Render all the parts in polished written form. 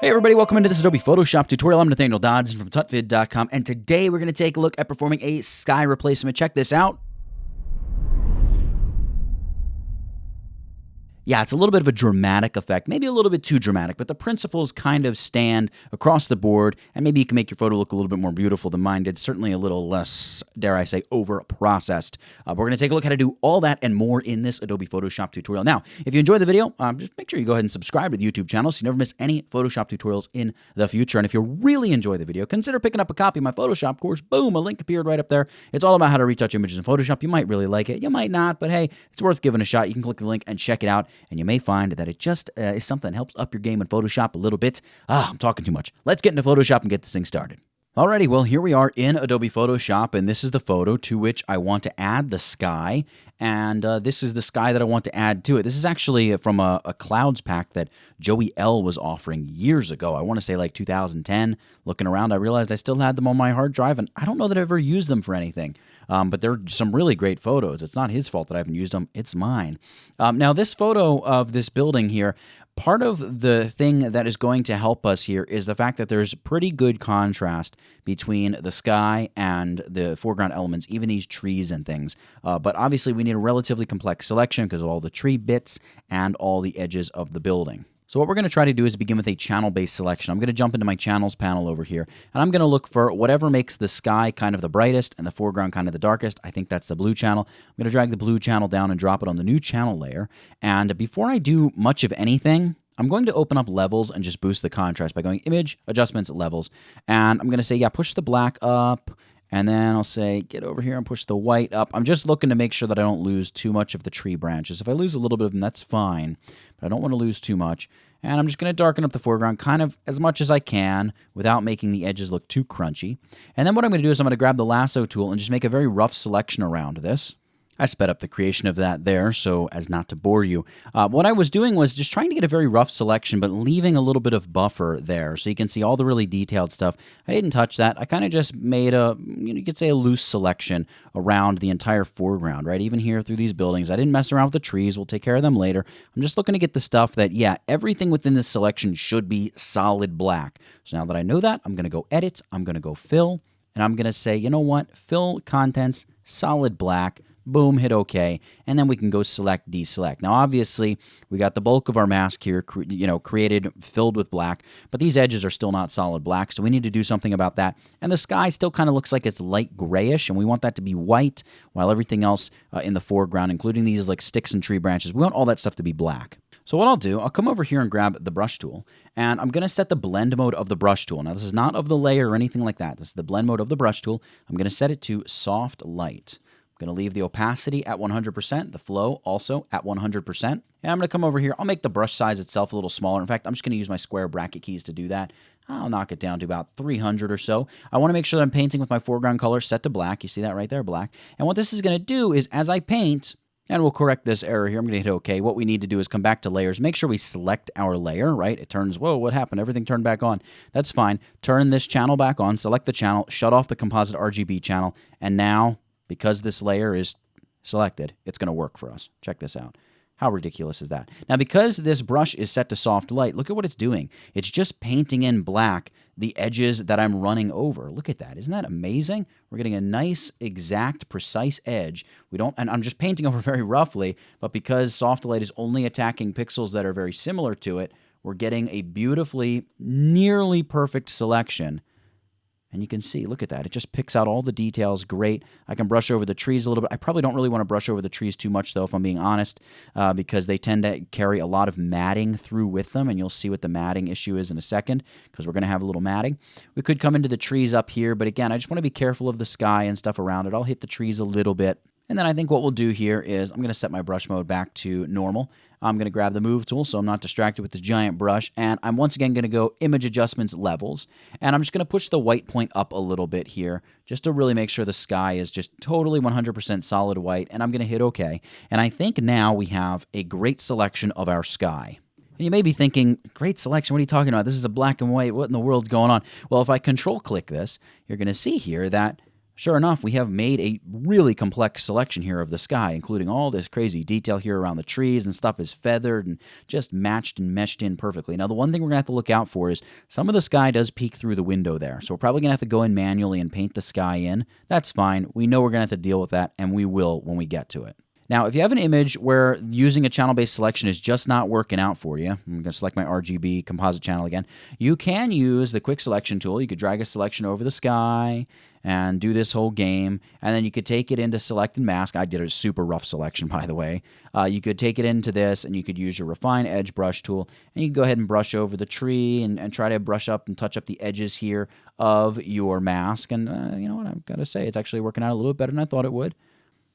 Hey everybody, welcome into this Adobe Photoshop tutorial. I'm Nathaniel Dodson from tutvid.com, and today we're going to take a look at performing a sky replacement. Check this out. Yeah, it's a little bit of a dramatic effect, maybe a little bit too dramatic, but the principles kind of stand across the board, and maybe you can make your photo look a little bit more beautiful than mine did, certainly a little less, dare I say, over-processed. We're going to take a look at how to do all that and more in this Adobe Photoshop tutorial. Now, if you enjoyed the video, just make sure you go ahead and subscribe to the YouTube channel so you never miss any Photoshop tutorials in the future. And if you really enjoy the video, consider picking up a copy of my Photoshop course. Boom, a link appeared right up there. It's all about how to retouch images in Photoshop. You might really like it, you might not, but hey, it's worth giving a shot. You can click the link and check it out, and you may find that it just is something that helps up your game in Photoshop a little bit. I'm talking too much. Let's get into Photoshop and get this thing started. Alrighty, well, here we are in Adobe Photoshop, and this is the photo to which I want to add the sky, and this is the sky that I want to add to it. This is actually from a clouds pack that Joey L was offering years ago. I want to say like 2010. Looking around, I realized I still had them on my hard drive, and I don't know that I ever used them for anything, but they're some really great photos. It's not his fault that I haven't used them. It's mine. Now, this photo of this building here, part of the thing that is going to help us here is the fact that there's pretty good contrast between the sky and the foreground elements, even these trees and things. But obviously we need a relatively complex selection because of all the tree bits and all the edges of the building. So what we're going to try to do is begin with a channel-based selection. I'm going to jump into my channels panel over here, and I'm going to look for whatever makes the sky kind of the brightest and the foreground kind of the darkest. I think that's the blue channel. I'm going to drag the blue channel down and drop it on the new channel layer. And before I do much of anything, I'm going to open up levels and just boost the contrast by going Image, Adjustments, Levels. And I'm going to say, yeah, push the black up. And then I'll say, get over here and push the white up. I'm just looking to make sure that I don't lose too much of the tree branches. If I lose a little bit of them, that's fine. But I don't want to lose too much. And I'm just going to darken up the foreground kind of as much as I can without making the edges look too crunchy. And then what I'm going to do is I'm going to grab the lasso tool and just make a very rough selection around this. I sped up the creation of that there so as not to bore you. What I was doing was just trying to get a very rough selection, but leaving a little bit of buffer there so you can see all the really detailed stuff. I didn't touch that. I kind of just made a, you could say a loose selection around the entire foreground, right? Even here through these buildings. I didn't mess around with the trees. We'll take care of them later. I'm just looking to get the stuff that, yeah, everything within this selection should be solid black. So now that I know that, I'm going to go Edit, I'm going to go Fill, and I'm going to say, you know what? Fill Contents, Solid Black. Boom, hit OK, and then we can go select, deselect. Now, obviously, we got the bulk of our mask here, created, filled with black, but these edges are still not solid black, so we need to do something about that. And the sky still kind of looks like it's light grayish, and we want that to be white, while everything else in the foreground, including these like sticks and tree branches, we want all that stuff to be black. So what I'll do, I'll come over here and grab the brush tool, and I'm going to set the blend mode of the brush tool. Now, this is not of the layer or anything like that. This is the blend mode of the brush tool. I'm going to set it to soft light. I'm going to leave the opacity at 100%, the flow also at 100%. And I'm going to come over here. I'll make the brush size itself a little smaller. In fact, I'm just going to use my square bracket keys to do that. I'll knock it down to about 300 or so. I want to make sure that I'm painting with my foreground color set to black. You see that right there, black. And what this is going to do is as I paint, and we'll correct this error here. I'm going to hit OK. What we need to do is come back to layers. Make sure we select our layer, right? It turns, whoa, what happened? Everything turned back on. That's fine. Turn this channel back on. Select the channel. Shut off the composite RGB channel. And now, because this layer is selected, it's going to work for us. Check this out. How ridiculous is that? Now, because this brush is set to soft light, look at what it's doing. It's just painting in black the edges that I'm running over. Look at that. Isn't that amazing? We're getting a nice, exact, precise edge. And I'm just painting over very roughly, but because soft light is only attacking pixels that are very similar to it, we're getting a beautifully, nearly perfect selection. And you can see, look at that. It just picks out all the details. Great. I can brush over the trees a little bit. I probably don't really want to brush over the trees too much, though, if I'm being honest, because they tend to carry a lot of matting through with them, and you'll see what the matting issue is in a second, because we're going to have a little matting. We could come into the trees up here, but again, I just want to be careful of the sky and stuff around it. I'll hit the trees a little bit. And then I think what we'll do here is I'm going to set my brush mode back to normal. I'm going to grab the move tool so I'm not distracted with this giant brush. And I'm once again going to go Image Adjustments, Levels. And I'm just going to push the white point up a little bit here just to really make sure the sky is just totally 100% solid white. And I'm going to hit OK. And I think now we have a great selection of our sky. And you may be thinking, great selection, what are you talking about? This is a black and white. What in the world's going on? Well, if I control click this, you're going to see here that Sure enough, we have made a really complex selection here of the sky, including all this crazy detail here around the trees, and stuff is feathered and just matched and meshed in perfectly. Now, the one thing we're going to have to look out for is some of the sky does peek through the window there, so we're probably going to have to go in manually and paint the sky in. That's fine. We know we're going to have to deal with that, and we will when we get to it. Now, if you have an image where using a channel-based selection is just not working out for you, I'm going to select my RGB composite channel again, you can use the quick selection tool. You could drag a selection over the sky and do this whole game, and then you could take it into select and mask. I did a super rough selection, by the way. You could take it into this, and you could use your refine edge brush tool, and you can go ahead and brush over the tree and try to brush up and touch up the edges here of your mask, and you know what, I've got to say, it's actually working out a little bit better than I thought it would.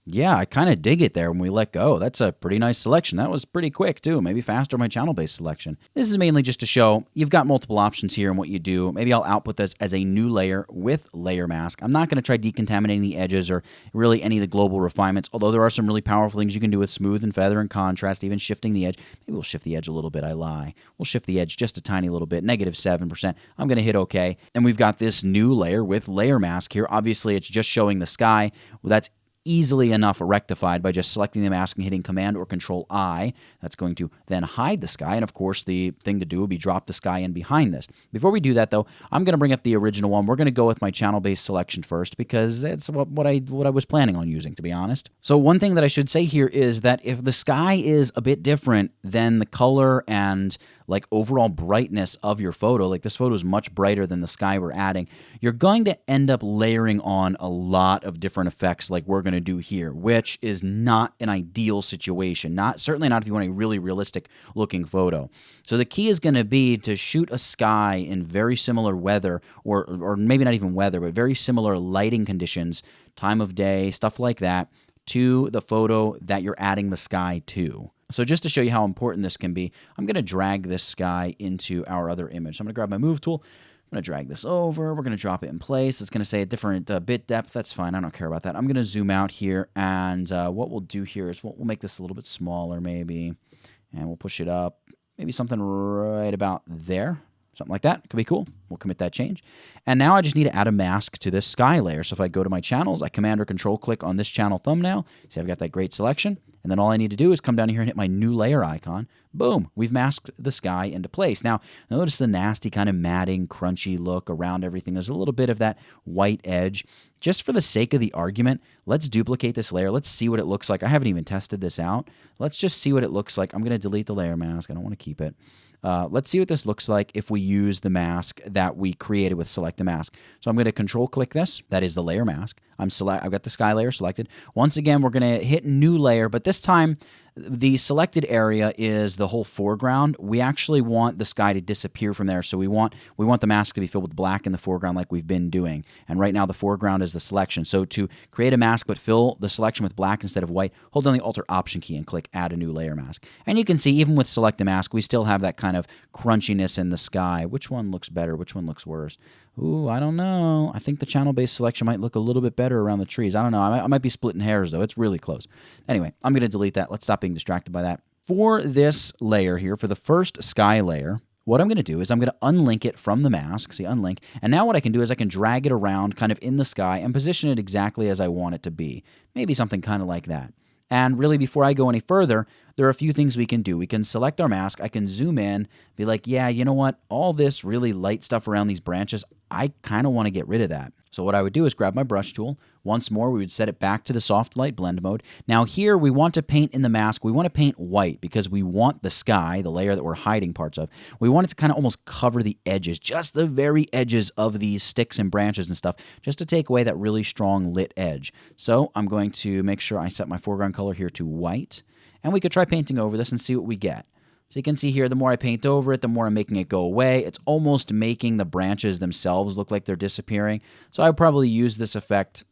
Yeah, I kind of dig it there when we let go. That's a pretty nice selection. That was pretty quick, too. Maybe faster my channel-based selection. This is mainly just to show you've got multiple options here in what you do. Maybe I'll output this as a new layer with layer mask. I'm not going to try decontaminating the edges or really any of the global refinements, although there are some really powerful things you can do with smooth and feather and contrast, even shifting the edge. Maybe we'll shift the edge a little bit. I lie. We'll shift the edge just a tiny little bit, -7%. I'm going to hit OK. And we've got this new layer with layer mask here. Obviously, it's just showing the sky. Well, that's easily enough rectified by just selecting the mask and hitting Command or Control I. That's going to then hide the sky, and of course the thing to do would be drop the sky in behind this. Before we do that though, I'm going to bring up the original one. We're going to go with my channel-based selection first because it's what I was planning on using, to be honest. So one thing that I should say here is that if the sky is a bit different than the color and like overall brightness of your photo, like this photo is much brighter than the sky we're adding, you're going to end up layering on a lot of different effects like we're going to do here, which is not an ideal situation. Certainly not if you want a really realistic looking photo. So the key is going to be to shoot a sky in very similar weather, or maybe not even weather, but very similar lighting conditions, time of day, stuff like that, to the photo that you're adding the sky to. So just to show you how important this can be, I'm going to drag this sky into our other image. So I'm going to grab my move tool. I'm going to drag this over. We're going to drop it in place. It's going to say a different bit depth. That's fine. I don't care about that. I'm going to zoom out here, and what we'll do here is we'll make this a little bit smaller maybe, and we'll push it up. Maybe something right about there. Something like that. Could be cool. We'll commit that change. And now I just need to add a mask to this sky layer. So if I go to my channels, I Command or Control click on this channel thumbnail. See, I've got that great selection. And then all I need to do is come down here and hit my new layer icon. Boom, we've masked the sky into place. Now, notice the nasty kind of matting, crunchy look around everything. There's a little bit of that white edge. Just for the sake of the argument, let's duplicate this layer. Let's see what it looks like. I haven't even tested this out. Let's just see what it looks like. I'm going to delete the layer mask. I don't want to keep it. Let's see what this looks like if we use the mask that we created with Select the Mask. So I'm going to Control click this. That is the layer mask. I've got the sky layer selected. Once again, we're going to hit New Layer, but this time the selected area is the whole foreground. We actually want the sky to disappear from there, so we want the mask to be filled with black in the foreground like we've been doing. And right now the foreground is the selection. So to create a mask but fill the selection with black instead of white, hold down the Alt or Option key and click Add a New Layer Mask. And you can see even with Select the Mask, we still have that kind of crunchiness in the sky. Which one looks better? Which one looks worse? Ooh, I don't know. I think the channel-based selection might look a little bit better around the trees. I don't know. I might be splitting hairs, though. It's really close. Anyway, I'm going to delete that. Let's stop being distracted by that. For this layer here, for the first sky layer, what I'm going to do is I'm going to unlink it from the mask. See, unlink. And now what I can do is I can drag it around kind of in the sky and position it exactly as I want it to be. Maybe something kind of like that. And really, before I go any further, there are a few things we can do. We can select our mask. I can zoom in, be like, yeah, you know what? All this really light stuff around these branches, I kind of want to get rid of that. So what I would do is grab my brush tool. Once more, we would set it back to the soft light blend mode. Now here, we want to paint in the mask. We want to paint white because we want the sky, the layer that we're hiding parts of, we want it to kind of almost cover the edges, just the very edges of these sticks and branches and stuff, just to take away that really strong lit edge. So I'm going to make sure I set my foreground color here to white. And we could try painting over this and see what we get. So you can see here, the more I paint over it, the more I'm making it go away. It's almost making the branches themselves look like they're disappearing. So I would probably use this effect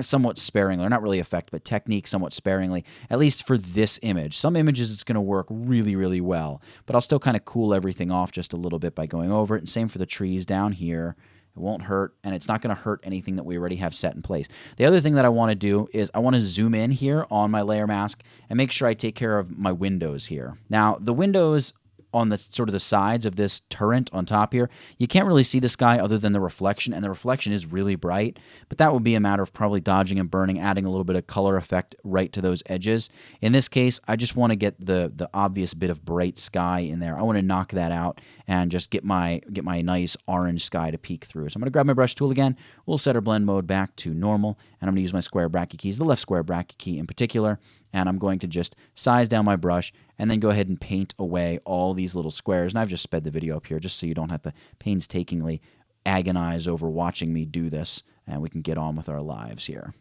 somewhat sparingly, or not really effect, but technique somewhat sparingly, at least for this image. Some images it's going to work really, really well, but I'll still kind of cool everything off just a little bit by going over it. And same for the trees down here. It won't hurt, and it's not going to hurt anything that we already have set in place. The other thing that I want to do is I want to zoom in here on my layer mask and make sure I take care of my windows here. Now, the windows on the sort of the sides of this turret on top here, you can't really see the sky other than the reflection, and the reflection is really bright, but that would be a matter of probably dodging and burning, adding a little bit of color effect right to those edges. In this case, I just want to get the obvious bit of bright sky in there. I want to knock that out and just get my nice orange sky to peek through. So I'm going to grab my brush tool again. We'll set our blend mode back to normal, and I'm going to use my square bracket keys, the left square bracket key in particular, and I'm going to just size down my brush and then go ahead and paint away all these little squares. And I've just sped the video up here just so you don't have to painstakingly agonize over watching me do this, and we can get on with our lives here.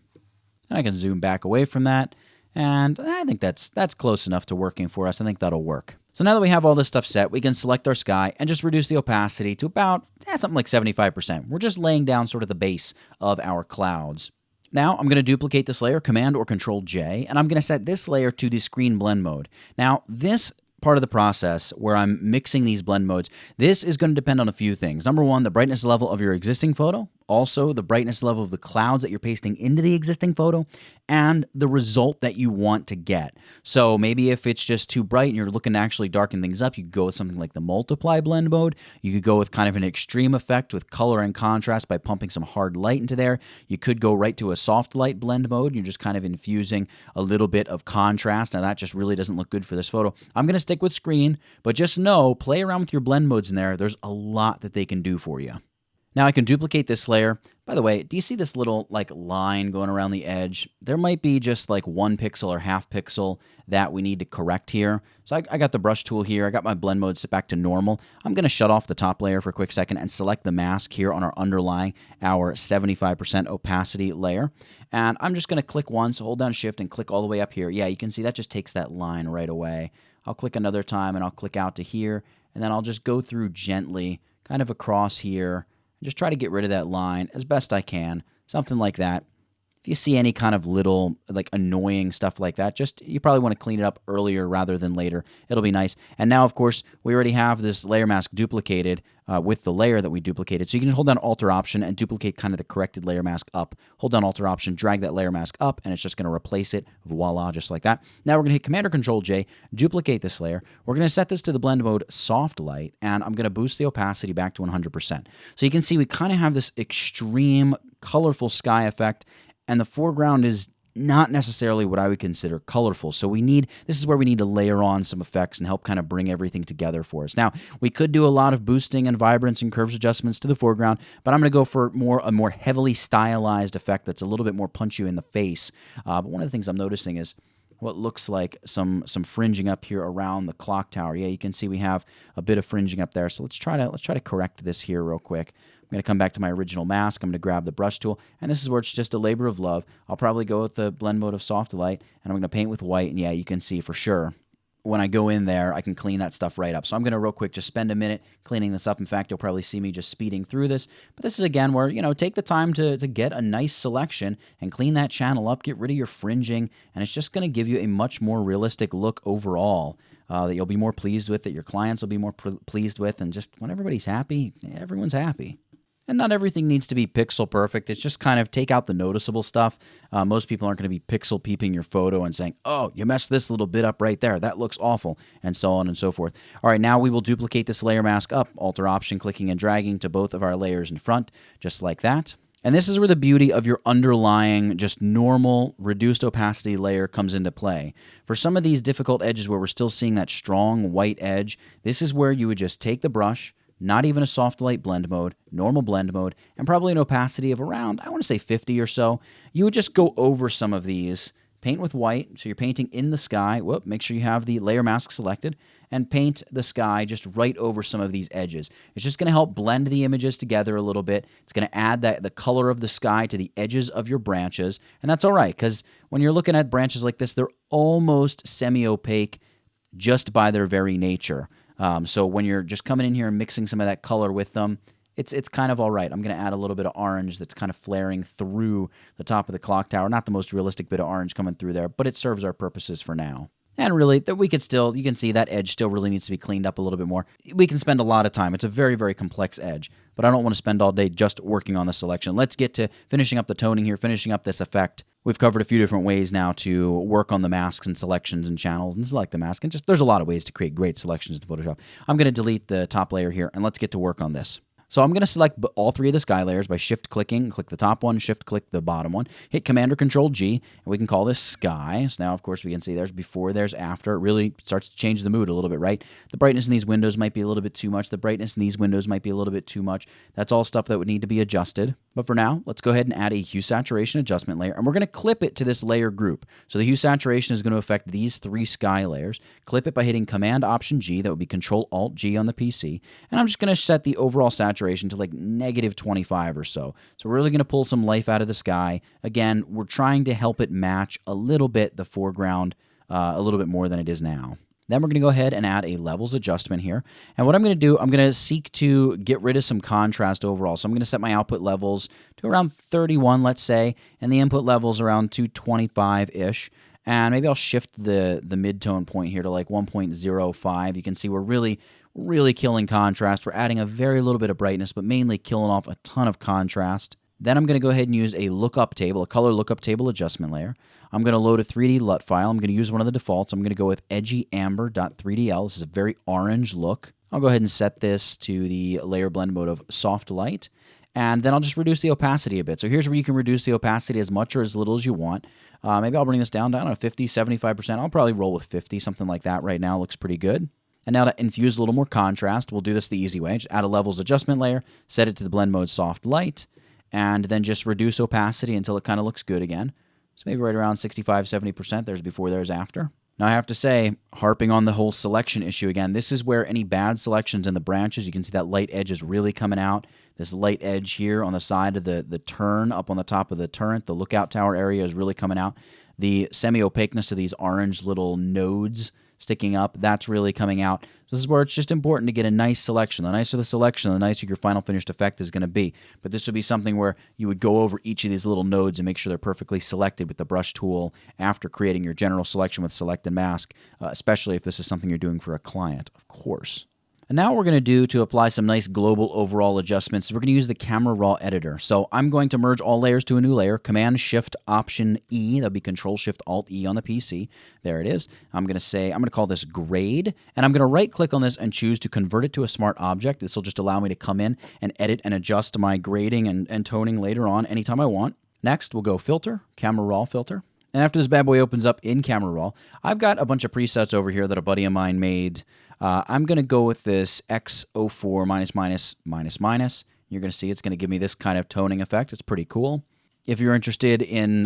And I can zoom back away from that, and I think that's close enough to working for us. I think that'll work. So now that we have all this stuff set, we can select our sky and just reduce the opacity to about something like 75%. We're just laying down sort of the base of our clouds. Now, I'm going to duplicate this layer, Command or Control J, and I'm going to set this layer to the screen blend mode. Now, this part of the process where I'm mixing these blend modes, this is going to depend on a few things. Number one, the brightness level of your existing photo, also the brightness level of the clouds that you're pasting into the existing photo, and the result that you want to get. So maybe if it's just too bright and you're looking to actually darken things up, you could go with something like the multiply blend mode. You could go with kind of an extreme effect with color and contrast by pumping some hard light into there. You could go right to a soft light blend mode. You're just kind of infusing a little bit of contrast. Now that just really doesn't look good for this photo. I'm going to stick with screen, but just know, play around with your blend modes in there. There's a lot that they can do for you. Now I can duplicate this layer. By the way, do you see this little like line going around the edge? There might be just like 1 pixel or half pixel that we need to correct here. So I got the brush tool here. I got my blend mode set back to normal. I'm going to shut off the top layer for a quick second and select the mask here on our underlying, our 75% opacity layer. And I'm just going to click once, hold down shift and click all the way up here. Yeah, you can see that just takes that line right away. I'll click another time and I'll click out to here, and then I'll just go through gently kind of across here. Just try to get rid of that line as best I can, something like that. If you see any kind of little like annoying stuff like that, just you probably want to clean it up earlier rather than later. It'll be nice. And now, of course, we already have this layer mask duplicated with the layer that we duplicated. So you can hold down Alt-Option and duplicate kind of the corrected layer mask up. Hold down Alt-Option, drag that layer mask up, and it's just going to replace it. Voila, just like that. Now we're going to hit Command or Control J, duplicate this layer. We're going to set this to the blend mode soft light, and I'm going to boost the opacity back to 100%. So you can see we kind of have this extreme colorful sky effect, and the foreground is not necessarily what I would consider colorful. So this is where we need to layer on some effects and help kind of bring everything together for us. Now, we could do a lot of boosting and vibrance and curves adjustments to the foreground, but I'm going to go for a more heavily stylized effect that's a little bit more punch you in the face. But one of the things I'm noticing is what looks like some fringing up here around the clock tower. Yeah, you can see we have a bit of fringing up there. So let's try to correct this here real quick. I'm going to come back to my original mask. I'm going to grab the brush tool, and this is where it's just a labor of love. I'll probably go with the blend mode of soft light, and I'm going to paint with white, and yeah, you can see for sure when I go in there, I can clean that stuff right up. So I'm going to real quick just spend a minute cleaning this up. In fact, you'll probably see me just speeding through this. But this is, again, where, take the time to get a nice selection and clean that channel up, get rid of your fringing, and it's just going to give you a much more realistic look overall that you'll be more pleased with, that your clients will be more pleased with, and just when everybody's happy, everyone's happy. And not everything needs to be pixel perfect. It's just kind of take out the noticeable stuff. Most people aren't going to be pixel peeping your photo and saying, oh, you messed this little bit up right there. That looks awful, and so on and so forth. All right, now we will duplicate this layer mask up, Alt-Option, clicking and dragging to both of our layers in front, just like that. And this is where the beauty of your underlying, just normal, reduced opacity layer comes into play. For some of these difficult edges where we're still seeing that strong white edge, this is where you would just take the brush, not even a soft light blend mode, normal blend mode, and probably an opacity of around, I want to say 50 or so. You would just go over some of these, paint with white, so you're painting in the sky. Whoop, make sure you have the layer mask selected, and paint the sky just right over some of these edges. It's just going to help blend the images together a little bit. It's going to add the color of the sky to the edges of your branches, and that's all right, because when you're looking at branches like this, they're almost semi-opaque just by their very nature. So when you're just coming in here and mixing some of that color with them, it's kind of all right. I'm going to add a little bit of orange that's kind of flaring through the top of the clock tower. Not the most realistic bit of orange coming through there, but it serves our purposes for now. And really, you can see that edge still really needs to be cleaned up a little bit more. We can spend a lot of time. It's a very, very complex edge, but I don't want to spend all day just working on the selection. Let's get to finishing up the toning here, finishing up this effect. We've covered a few different ways now to work on the masks and selections and channels and select the mask. And just there's a lot of ways to create great selections in Photoshop. I'm going to delete the top layer here, and let's get to work on this. So I'm going to select all three of the sky layers by shift-clicking. Click the top one, shift-click the bottom one. Hit Command or Control-G, and we can call this sky. So now, of course, we can see there's before, there's after. It really starts to change the mood a little bit, right? The brightness in these windows might be a little bit too much. The brightness in these windows might be a little bit too much. That's all stuff that would need to be adjusted. But for now, let's go ahead and add a hue saturation adjustment layer, and we're going to clip it to this layer group. So the hue saturation is going to affect these three sky layers. Clip it by hitting Command-Option-G. That would be Control-Alt-G on the PC. And I'm just going to set the overall saturation to like -25 or so. So we're really going to pull some life out of the sky. Again, we're trying to help it match a little bit the foreground, a little bit more than it is now. Then we're going to go ahead and add a levels adjustment here. And what I'm going to do, I'm going to seek to get rid of some contrast overall. So I'm going to set my output levels to around 31, let's say, and the input levels around 225-ish. And maybe I'll shift the mid-tone point here to like 1.05. You can see we're really killing contrast. We're adding a very little bit of brightness, but mainly killing off a ton of contrast. Then I'm going to go ahead and use a lookup table, a color lookup table adjustment layer. I'm going to load a 3D LUT file. I'm going to use one of the defaults. I'm going to go with edgyamber.3dl. This is a very orange look. I'll go ahead and set this to the layer blend mode of soft light. And then I'll just reduce the opacity a bit. So here's where you can reduce the opacity as much or as little as you want. Maybe I'll bring this down to, I don't know, 50, 75%. I'll probably roll with 50, something like that right now. Looks pretty good. And now to infuse a little more contrast, we'll do this the easy way. Just add a levels adjustment layer, set it to the blend mode soft light, and then just reduce opacity until it kind of looks good again. So maybe right around 65, 70%. There's before, there's after. Now I have to say, harping on the whole selection issue again, this is where any bad selections in the branches, you can see that light edge is really coming out. This light edge here on the side of the turn, up on the top of the turret, the lookout tower area is really coming out. The semi-opaqueness of these orange little nodes sticking up, that's really coming out. So this is where it's just important to get a nice selection. The nicer the selection, the nicer your final finished effect is going to be. But this would be something where you would go over each of these little nodes and make sure they're perfectly selected with the brush tool after creating your general selection with select and mask, especially if this is something you're doing for a client, of course. And now what we're going to do to apply some nice global overall adjustments is we're going to use the Camera Raw editor. So I'm going to merge all layers to a new layer, Command-Shift-Option-E. That'll be Control-Shift-Alt-E on the PC. There it is. I'm going to call this grade, and I'm going to right-click on this and choose to convert it to a smart object. This will just allow me to come in and edit and adjust my grading and toning later on anytime I want. Next, we'll go Filter, Camera Raw Filter. And after this bad boy opens up in Camera Raw, I've got a bunch of presets over here that a buddy of mine made. I'm going to go with this X04 --. You're going to see it's going to give me this kind of toning effect. It's pretty cool. If you're interested in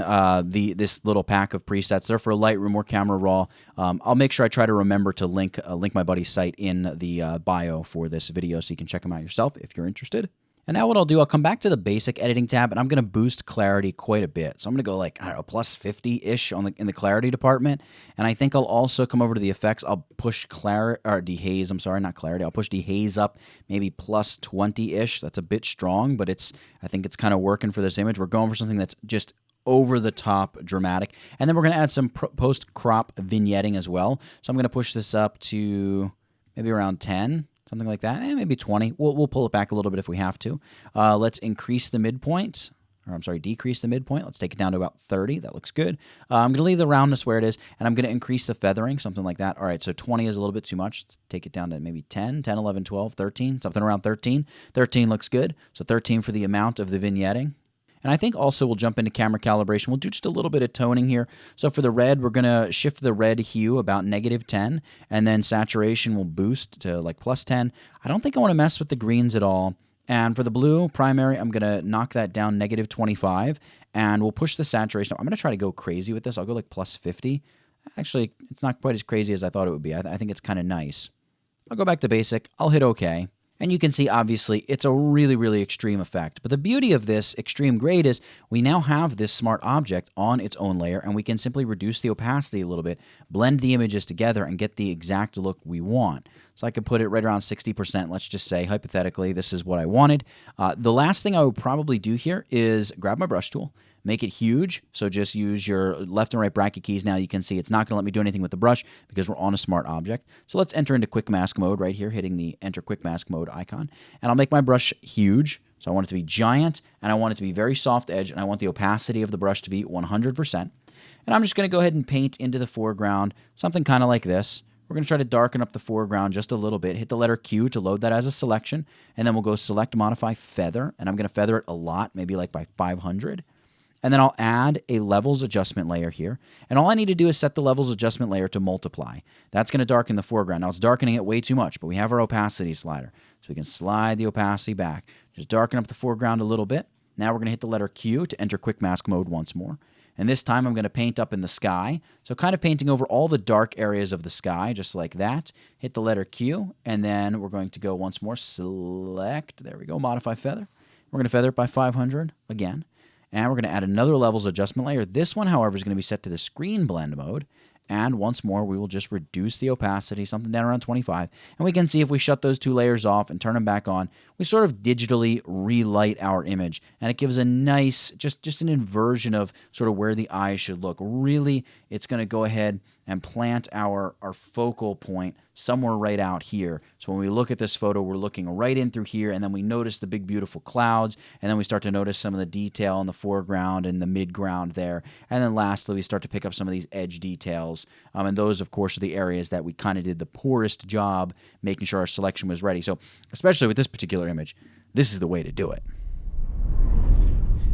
this little pack of presets, they're for Lightroom or Camera Raw. I'll make sure I try to remember to link my buddy's site in the bio for this video so you can check them out yourself if you're interested. And now what I'll do, I'll come back to the basic editing tab, and I'm going to boost clarity quite a bit. So I'm going to go like, I don't know, plus 50-ish in the clarity department. And I think I'll also come over to the effects. I'll push dehaze, I'm sorry, not clarity. I'll push dehaze up maybe plus 20-ish. That's a bit strong, but I think it's kind of working for this image. We're going for something that's just over the top dramatic. And then we're going to add some post-crop vignetting as well. So I'm going to push this up to maybe around 10. Something like that, maybe 20. We'll pull it back a little bit if we have to. Let's increase the midpoint, or I'm sorry, decrease the midpoint. Let's take it down to about 30. That looks good. I'm going to leave the roundness where it is, and I'm going to increase the feathering, something like that. All right, so 20 is a little bit too much. Let's take it down to maybe 10, 11, 12, 13, something around 13. 13 looks good. So 13 for the amount of the vignetting. And I think also we'll jump into camera calibration. We'll do just a little bit of toning here. So for the red, we're going to shift the red hue about -10, and then saturation will boost to like plus 10. I don't think I want to mess with the greens at all. And for the blue primary, I'm going to knock that down -25, and we'll push the saturation up. I'm going to try to go crazy with this. I'll go like plus 50. Actually, it's not quite as crazy as I thought it would be. I think it's kind of nice. I'll go back to basic. I'll hit OK. And you can see, obviously, it's a really, really extreme effect. But the beauty of this extreme grade is we now have this smart object on its own layer, and we can simply reduce the opacity a little bit, blend the images together, and get the exact look we want. So I could put it right around 60%. Let's just say, hypothetically, this is what I wanted. The last thing I would probably do here is grab my brush tool, make it huge. So just use your left and right bracket keys. Now you can see it's not going to let me do anything with the brush because we're on a smart object. So let's enter into quick mask mode right here, hitting the enter quick mask mode icon. And I'll make my brush huge. So I want it to be giant, and I want it to be very soft edge, and I want the opacity of the brush to be 100%. And I'm just going to go ahead and paint into the foreground something kind of like this. We're going to try to darken up the foreground just a little bit. Hit the letter Q to load that as a selection, and then we'll go select modify feather, and I'm going to feather it a lot, maybe like by 500. And then I'll add a levels adjustment layer here. And all I need to do is set the levels adjustment layer to multiply. That's going to darken the foreground. Now it's darkening it way too much, but we have our opacity slider. So we can slide the opacity back. Just darken up the foreground a little bit. Now we're going to hit the letter Q to enter quick mask mode once more. And this time I'm going to paint up in the sky. So kind of painting over all the dark areas of the sky, just like that. Hit the letter Q, and then we're going to go once more, select, there we go, modify feather. We're going to feather it by 500 again. And we're going to add another levels adjustment layer. This one, however, is going to be set to the screen blend mode. And once more, we will just reduce the opacity, something down around 25. And we can see if we shut those two layers off and turn them back on, we sort of digitally relight our image. And it gives a nice, just an inversion of sort of where the eyes should look. Really, it's going to go ahead and plant our focal point somewhere right out here. So when we look at this photo, we're looking right in through here, and then we notice the big, beautiful clouds, and then we start to notice some of the detail in the foreground and the midground there. And then lastly, we start to pick up some of these edge details. And those, of course, are the areas that we kind of did the poorest job making sure our selection was ready. So especially with this particular image, this is the way to do it.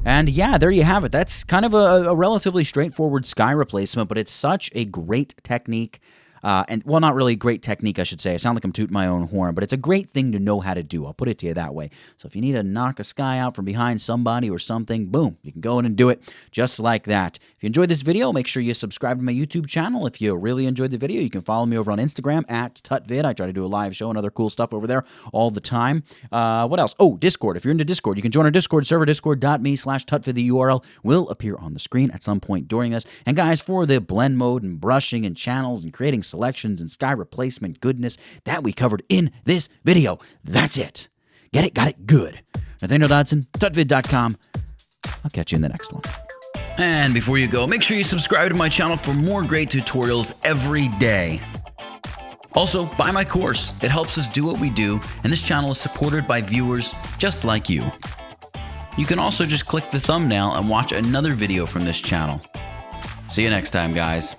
And yeah, there you have it. That's kind of a relatively straightforward sky replacement, but it's such a great technique. And well, not really great technique, I should say. I sound like I'm tooting my own horn, but it's a great thing to know how to do. I'll put it to you that way. So if you need to knock a sky out from behind somebody or something, boom, you can go in and do it just like that. If you enjoyed this video, make sure you subscribe to my YouTube channel. If you really enjoyed the video, you can follow me over on Instagram at TutVid. I try to do a live show and other cool stuff over there all the time. What else? Oh, Discord. If you're into Discord, you can join our Discord server, discord.me/TutVid. The URL will appear on the screen at some point during this. And guys, for the blend mode and brushing and channels and creating selections and sky replacement goodness that we covered in this video, that's it. Get it? Got it? Good. Nathaniel Dodson, tutvid.com. I'll catch you in the next one. And before you go, make sure you subscribe to my channel for more great tutorials every day. Also, buy my course. It helps us do what we do, and this channel is supported by viewers just like you. You can also just click the thumbnail and watch another video from this channel. See you next time, guys.